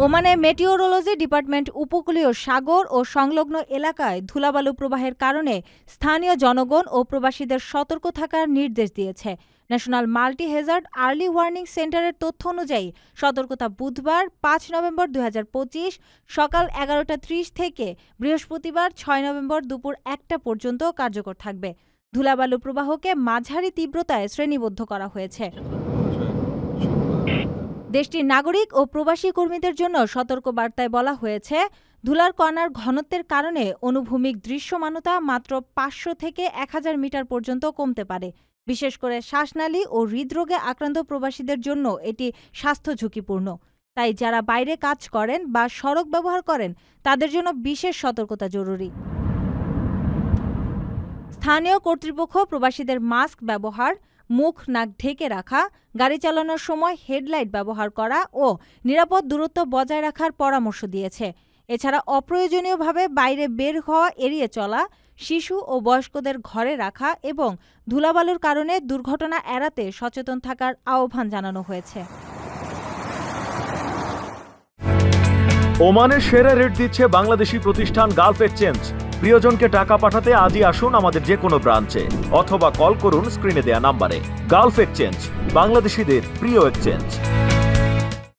ওমানে meteorology department উপকূলীয় সাগর ও সংলগ্ন এলাকায় ধুলাবালু প্রবাহের কারণে স্থানীয় জনগণ ও প্রবাসীদের সতর্ক থাকার নির্দেশ দিয়েছে। National multi Hazard early warning সেন্টারের তথ্য অনুযায়ী সতর্কতা বুধবার ৫ নভেম্বর ২০২৫ সকাল ১১:৩০ থেকে বৃহস্পতিবার ৬ নভেম্বর দুপুর ১টা পর্যন্ত কার্যকর থাকবে। ধুলাবালু প্রবাহকে মাঝারি তীব্রতায় শ্রেণীবদ্ধ করা হয়েছে। দেশটির নাগরিক ও প্রবাসী কর্মীদের জন্য সতর্কবার্তায় বলা হয়েছে, ধুলার কণার ঘনত্বের কারণে অনুভূমিক দৃশ্যমানতা মাত্র ৫০০ থেকে ১০০০ মিটার পর্যন্ত কমতে পারে। বিশেষ করে শ্বাসনালী ও হৃদরোগে আক্রান্ত প্রবাসীদের জন্য এটি স্বাস্থ্য ঝুঁকিপূর্ণ। তাই যারা বাইরে কাজ করেন বা সড়ক ব্যবহার করেন তাদের জন্য বিশেষ সতর্কতা জরুরি। স্থানীয় কর্তৃপক্ষ প্রবাসীদের মাস্ক ব্যবহার, মুখ নাক ঢেকে রাখা, গাড়ি চালানোর সময় হেডলাইট ব্যবহার করা ও নিরাপদ দূরত্ব বজায় রাখার পরামর্শ দিয়েছে। এছাড়া অপ্রয়োজনীয়ভাবে বাইরে বের হওয়া এড়িয়ে চলা, শিশু ও বয়স্কদের ঘরে রাখা এবং ধুলাবালুর কারণে দুর্ঘটনা এড়াতে সচেতন থাকার আহ্বান জানানো হয়েছে। ওমানের সেরা রেট দিচ্ছে বাংলাদেশি প্রতিষ্ঠান গালফ এক্সচেঞ্জ। প্রিয়জনকে টাকা পাঠাতে আজই আসুন আমাদের যে কোনো ব্রাঞ্চে অথবা কল করুন স্ক্রিনে দেয়া নাম্বারে। গালফ এক্সচেঞ্জ, বাংলাদেশিদের প্রিয় এক্সচেঞ্জ।